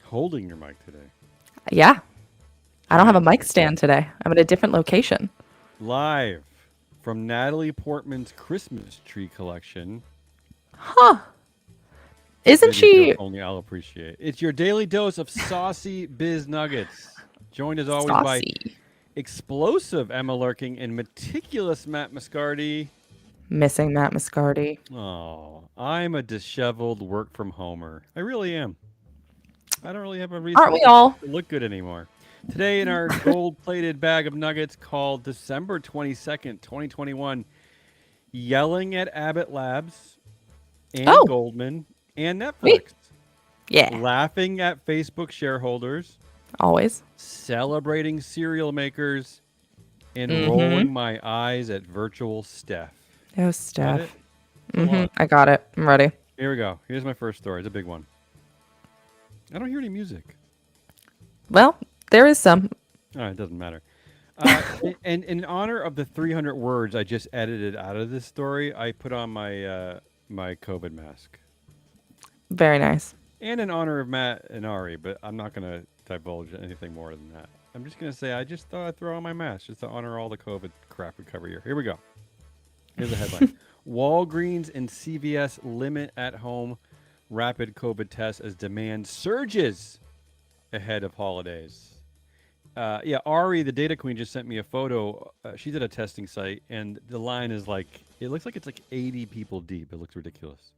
holding your mic today. Yeah. I don't have a Giant mic mic. stand today. I'm at a different location. Live from Natalie Portman's Christmas tree collection. Huh. Isn't Maybe a joke she only I'll appreciate. It's your daily dose of saucy biz nuggets. Joined as always by saucy? explosive Emma Lurking and meticulous Matt Mascardi. Missing Matt Mascardi. Oh, I'm a disheveled work from homer. I really am. I don't really have a reason Aren't we to all? look good anymore. Today, in our gold plated bag of nuggets called December 22nd, 2021, yelling at Abbott Labs and Oh, Goldman and wait. Netflix, Yeah. laughing at Facebook shareholders, Always. celebrating cereal makers, and Mm-hmm. rolling my eyes at virtual Steph. Oh, Got it? Steph. It's a lot. I got it. I'm ready. Here we go. Here's my first story. It's a big one. I don't hear any music. Well, there is some. Oh, it doesn't matter. And in honor of the 300 words I just edited out of this story, I put on my COVID mask. Very nice. And in honor of Matt and Ari, but I'm not going to divulge anything more than that. I'm just going to say I just thought I'd throw on my mask just to honor all the COVID crap we cover here. Here we go. Here's the headline. Walgreens and CVS limit at-home rapid COVID tests as demand surges ahead of holidays. Ari, the data queen, just sent me a photo. She's at a testing site, and the line is it looks like it's like 80 people deep. It looks ridiculous.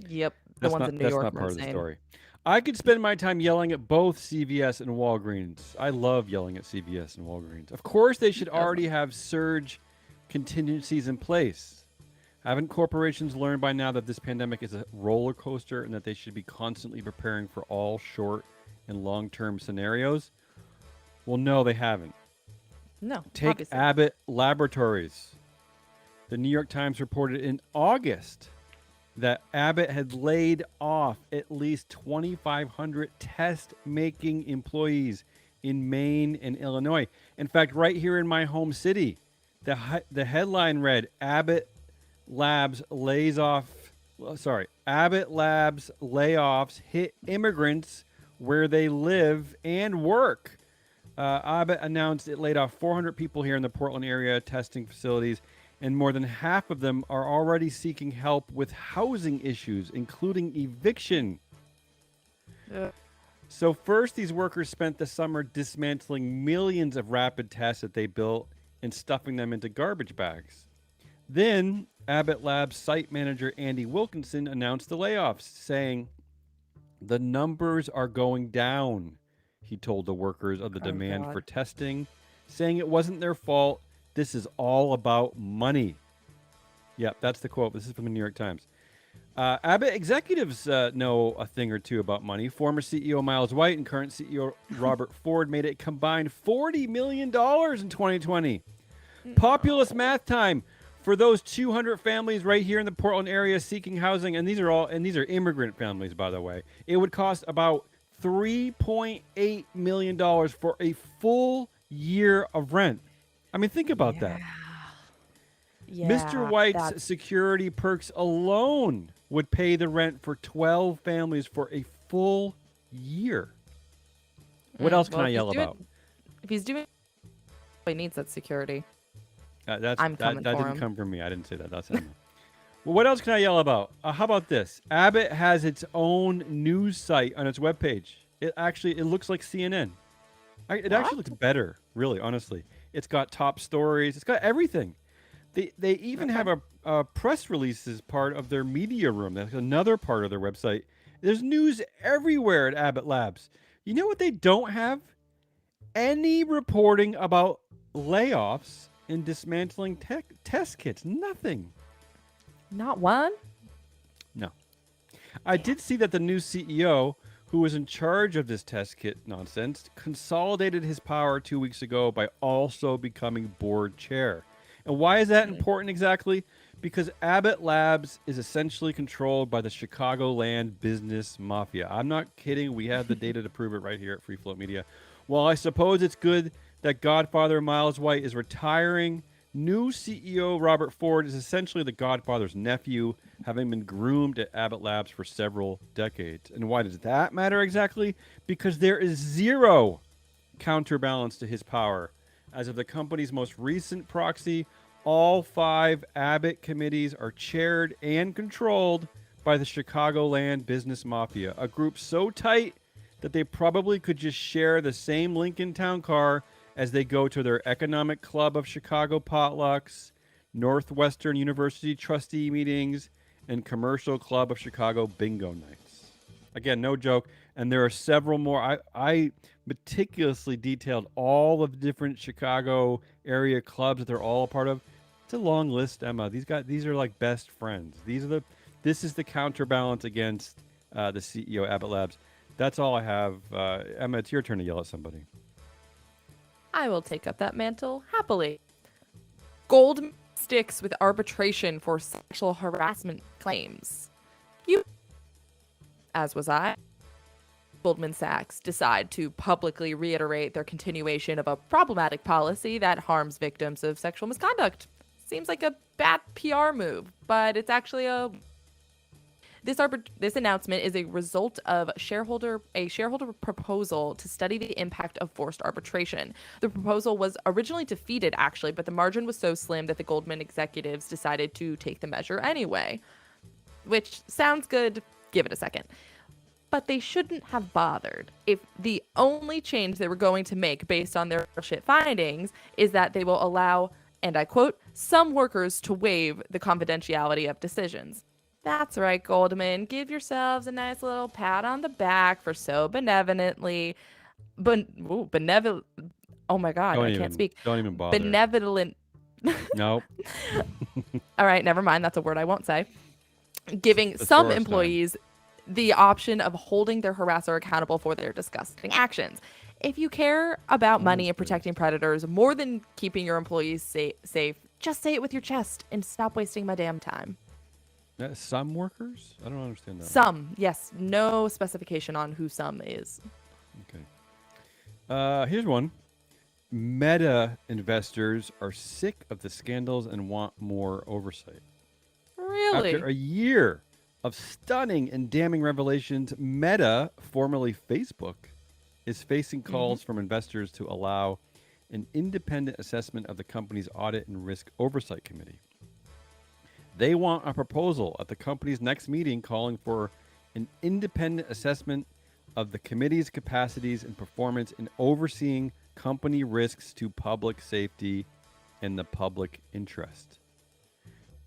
Yep. The That's ones not in New that's York not were part of the insane. story. I could spend my time yelling at both CVS and Walgreens. I love yelling at CVS and Walgreens. Of course, they should already have surge contingencies in place. Haven't corporations learned by now that this pandemic is a roller coaster and that they should be constantly preparing for all short and long-term scenarios? Well, no, they haven't. No, Take obviously. Abbott Laboratories. The New York Times reported in August that Abbott had laid off at least 2,500 test-making employees in Maine and Illinois. In fact, right here in my home city, the headline read, Abbott Labs layoffs hit immigrants where they live and work. Abbott announced it laid off 400 people here in the Portland area testing facilities, and more than half of them are already seeking help with housing issues, including eviction. So first, these workers spent the summer dismantling millions of rapid tests that they built and stuffing them into garbage bags. Then, Abbott Labs site manager Andy Wilkinson announced the layoffs, saying, "The numbers are going down," he told the workers of the demand for God. testing, saying it wasn't their fault. This is all about money. Yep, that's the quote. This is from the New York Times. Abbott executives know a thing or two about money. Former CEO Miles White and current CEO Robert Ford made a combined $40 million in 2020. Populous math time for those 200 families right here in the Portland area seeking housing, and these are immigrant families, by the way. It would cost about $3.8 million for a full year of rent. I mean, think about that. Mr. White's that's security perks alone would pay the rent for 12 families for a full year. What else can well, I yell about? If he's doing, he needs that security. That I'm coming for didn't him. come from me. I didn't say that. That's Emma. Well, what else can I yell about? How about this? Abbott has its own news site on its webpage. It looks like CNN. It actually looks better, really, honestly. It's got top stories. It's got everything. They even have a press release as part of their media room. That's another part of their website. There's news everywhere at Abbott Labs. You know what they don't have? Any reporting about layoffs and dismantling test kits. Nothing. Not one? No. I did see that the new CEO, who was in charge of this test kit nonsense, consolidated his power 2 weeks ago by also becoming board chair. And why is that important exactly? Because Abbott Labs is essentially controlled by the Chicagoland business mafia. I'm not kidding. We have the data to prove it right here at Free Float Media. While I suppose it's good that Godfather Miles White is retiring, New CEO Robert Ford is essentially the Godfather's nephew, having been groomed at Abbott Labs for several decades. And why does that matter exactly? Because there is zero counterbalance to his power. As of the company's most recent proxy, all 5 Abbott committees are chaired and controlled by the Chicagoland business mafia, a group so tight that they probably could just share the same Lincoln Town car as they go to their Economic Club of Chicago potlucks, Northwestern University trustee meetings, and Commercial Club of Chicago bingo nights. Again, no joke. And there are several more. I meticulously detailed all of the different Chicago area clubs that they're all a part of. It's a long list, Emma. These are like best friends. This is the counterbalance against the CEO of Abbott Labs. That's all I have. Emma, it's your turn to yell at somebody. I will take up that mantle happily. Goldman sticks with arbitration for sexual harassment claims. You, as was I. Goldman Sachs decide to publicly reiterate their continuation of a problematic policy that harms victims of sexual misconduct. Seems like a bad PR move, but it's actually This announcement is a result of a shareholder proposal to study the impact of forced arbitration. The proposal was originally defeated, actually, but the margin was so slim that the Goldman executives decided to take the measure anyway. Which sounds good. Give it a second. But they shouldn't have bothered if the only change they were going to make based on their bullshit findings is that they will allow, and I quote, some workers to waive the confidentiality of decisions. That's right, Goldman. Give yourselves a nice little pat on the back for so benevolently. Benevolent. Oh my God, I can't speak. Don't even bother. Benevolent. Nope. All right, never mind. That's a word I won't say. Giving some employees the option of holding their harasser accountable for their disgusting actions. If you care about money and protecting predators more than keeping your employees safe, just say it with your chest and stop wasting my damn time. Some workers? I don't understand that. Some, yes. No specification on who some is. Okay. Here's one. Meta investors are sick of the scandals and want more oversight. Really? After a year of stunning and damning revelations, Meta, formerly Facebook, is facing calls from investors to allow an independent assessment of the company's audit and risk oversight committee. They want a proposal at the company's next meeting calling for an independent assessment of the committee's capacities and performance in overseeing company risks to public safety and the public interest.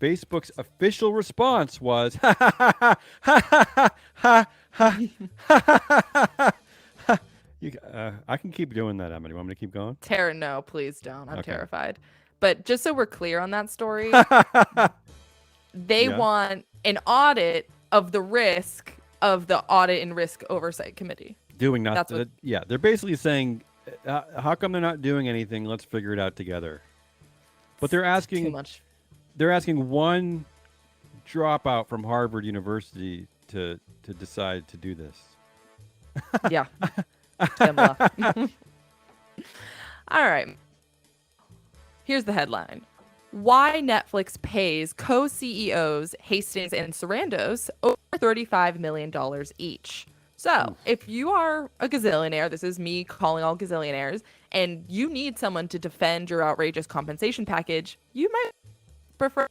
Facebook's official response was, ha ha ha ha ha ha ha ha ha. I can keep doing that, Emma. Do you want me to keep going? Tara, no, please don't. I'm terrified. But just so we're clear on that story, they want an audit of the risk of the audit and risk oversight committee. Doing nothing. They're basically saying, how come they're not doing anything? Let's figure it out together. But they're asking too much. They're asking one dropout from Harvard University to decide to do this. Yeah. All right. Here's the headline. Why Netflix pays co-CEOs Hastings and Sarandos over $35 million each. So, if you are a gazillionaire, this is me calling all gazillionaires, and you need someone to defend your outrageous compensation package, you might prefer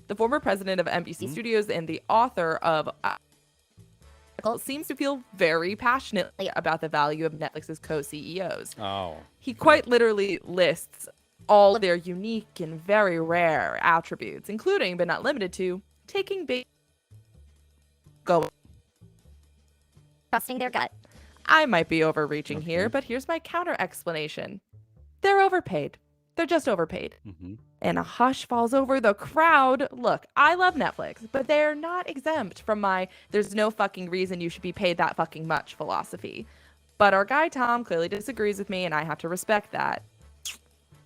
the former president of NBC Studios and the author of seems to feel very passionately about the value of Netflix's co-CEOs. Oh. He quite literally lists all of their unique and very rare attributes, including but not limited to taking big trusting their gut. I might be overreaching here, but here's my counter explanation. They're overpaid. They're just overpaid. And a hush falls over the crowd. Look, I love Netflix, but they're not exempt from my there's no fucking reason you should be paid that fucking much philosophy. But our guy Tom clearly disagrees with me, and I have to respect that.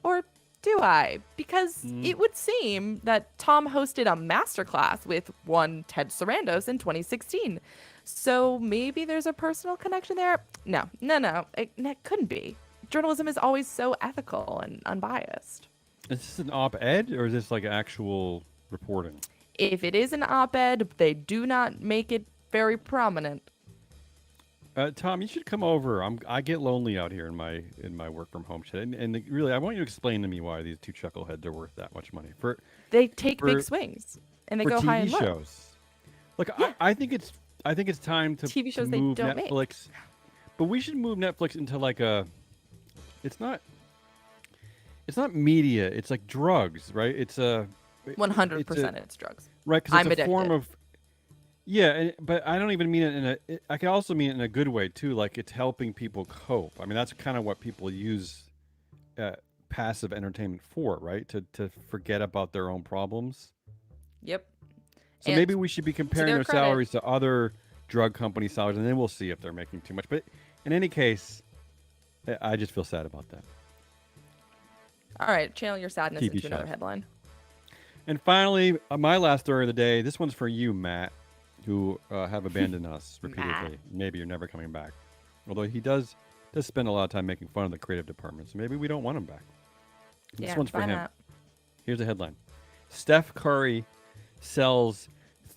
Or do I? Because it would seem that Tom hosted a masterclass with one Ted Sarandos in 2016. So maybe there's a personal connection there? No. It couldn't be. Journalism is always so ethical and unbiased. Is this an op-ed or is this like actual reporting? If it is an op-ed, they do not make it very prominent. Tom, you should come over. I get lonely out here in my work from home shit, and really, I want you to explain to me why these two chuckleheads are worth that much money They take big for swings and they for go high TV and low. shows. Look, Yeah. I think it's time to TV shows to they move don't make. Netflix, but we should move Netflix into like a. It's not media. It's like drugs, right? It's a 100% it's drugs. right because I'm it's a form addicted. of yeah, but I don't even mean it in I can also mean it in a good way too. Like it's helping people cope. I mean, that's kind of what people use passive entertainment for, right? To forget about their own problems. Yep. So And maybe we should be comparing their their credit- salaries to other drug company salaries, and then we'll see if they're making too much. But in any case, I just feel sad about that. All right, channel your sadness TV into another shows. headline. And finally, my last story of the day. This one's for you, Matt, who have abandoned us repeatedly. Maybe you're never coming back. Although he does spend a lot of time making fun of the creative department, so maybe we don't want him back. This one's for bye, him. Matt. Here's the headline: Steph Curry sells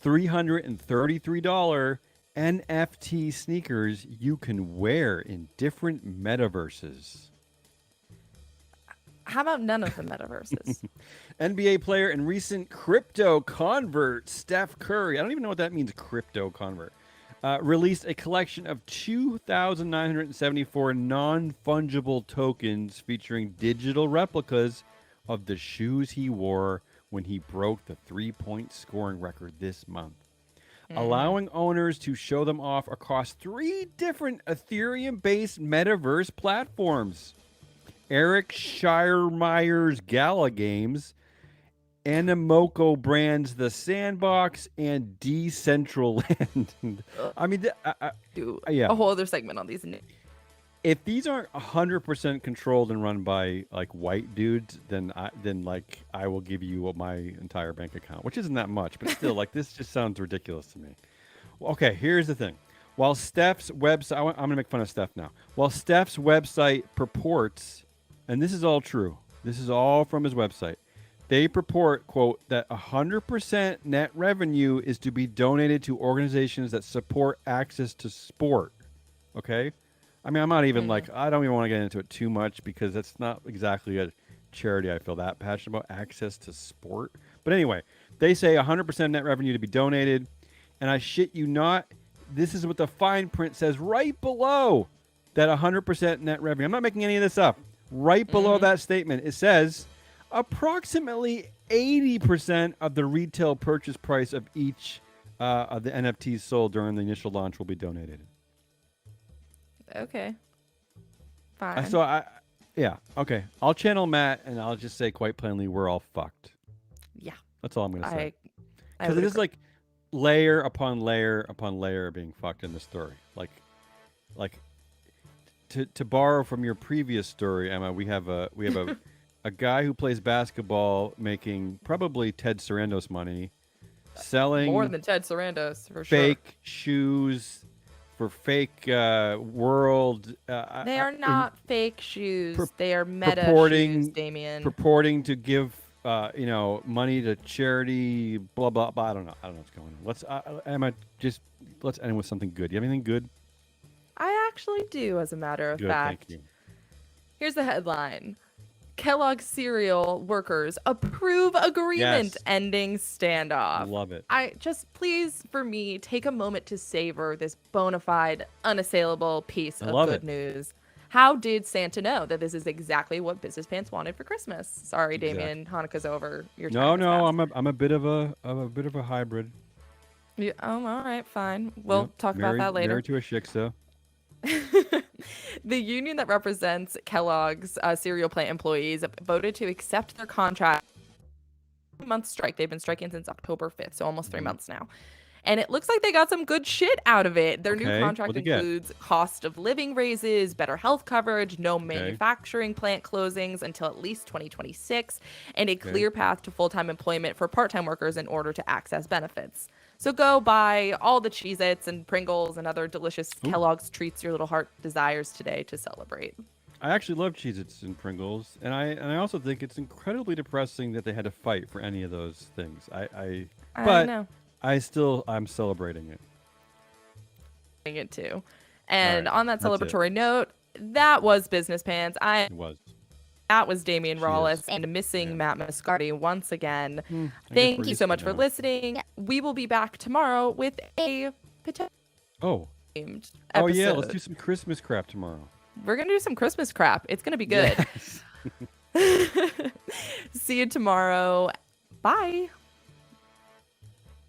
$333 NFT sneakers you can wear in different metaverses. How about none of the metaverses? NBA player and recent crypto convert Steph Curry, I don't even know what that means, crypto convert, released a collection of 2,974 non-fungible tokens featuring digital replicas of the shoes he wore when he broke the three-point scoring record this month, allowing owners to show them off across 3 different Ethereum-based metaverse platforms: Eric Shiremeyer's Gala Games, Animoco Brands The Sandbox, and Decentraland. I mean, Do yeah. a whole other segment on these. If these aren't 100% controlled and run by like white dudes, then I will give you my entire bank account, which isn't that much, but still, like this just sounds ridiculous to me. Well, okay, here's the thing. While Steph's website, I'm gonna make fun of Steph now. While Steph's website purports, and this is all true, this is all from his website. They purport, quote, that 100% net revenue is to be donated to organizations that support access to sport. Okay? I mean, I'm not even I don't even want to get into it too much because that's not exactly a charity I feel that passionate about, access to sport. But anyway, they say 100% net revenue to be donated. And I shit you not, this is what the fine print says right below that 100% net revenue. I'm not making any of this up. Right below that statement, it says approximately 80% of the retail purchase price of each of the NFTs sold during the initial launch will be donated. Okay. Fine. Yeah, okay. I'll channel Matt and I'll just say quite plainly, we're all fucked. Yeah. That's all I'm going to say. I Because would it is agree. like layer upon layer upon layer being fucked in the story. Like to borrow from your previous story, Emma, we have a a guy who plays basketball making probably Ted Sarandos money, selling More than Ted Sarandos, for fake shoes for fake world. They are not fake shoes. They are meta purporting- shoes, Damien. purporting to give money to charity. Blah blah blah. I don't know what's going on. Let's Emma, let's end with something good. You have anything good? I actually do, as a matter of Good, fact. thank you. Here's the headline. Kellogg's cereal workers approve agreement Yes. ending standoff. Love it. I just, please, for me, take a moment to savor this bona fide, unassailable piece I of love good it. news. How did Santa know that this is exactly what Business Pants wanted for Christmas? Sorry, Exactly. Damien, Hanukkah's over. Your No, time has no, passed. I'm a bit of a hybrid. Yeah, oh, all right, fine. We'll Yep. talk Married, about that later. Married to a shiksa. The union that represents Kellogg's cereal plant employees voted to accept their contract. Month strike. They've been striking since October 5th, so almost 3 months now. And it looks like they got some good shit out of it. Their Okay, new contract what'd they get? includes cost of living raises, better health coverage, no manufacturing plant closings until at least 2026, and a clear path to full-time employment for part-time workers in order to access benefits. So go buy all the Cheez-Its and Pringles and other delicious Kellogg's treats your little heart desires today to celebrate. I actually love Cheez-Its and Pringles, and I also think it's incredibly depressing that they had to fight for any of those things. I But know. I'm celebrating it. It too. And right, on that that's it. celebratory note, that was Business Pants. It was. That was Damian She Rawless is. and missing Yeah. Matt Moscardi once again. I guess Thank we're you used so to much it for now. listening. We will be back tomorrow with a potential Oh. themed Oh episode. yeah, let's do some Christmas crap tomorrow. We're gonna do some Christmas crap. It's gonna be good. Yes. See you tomorrow. Bye.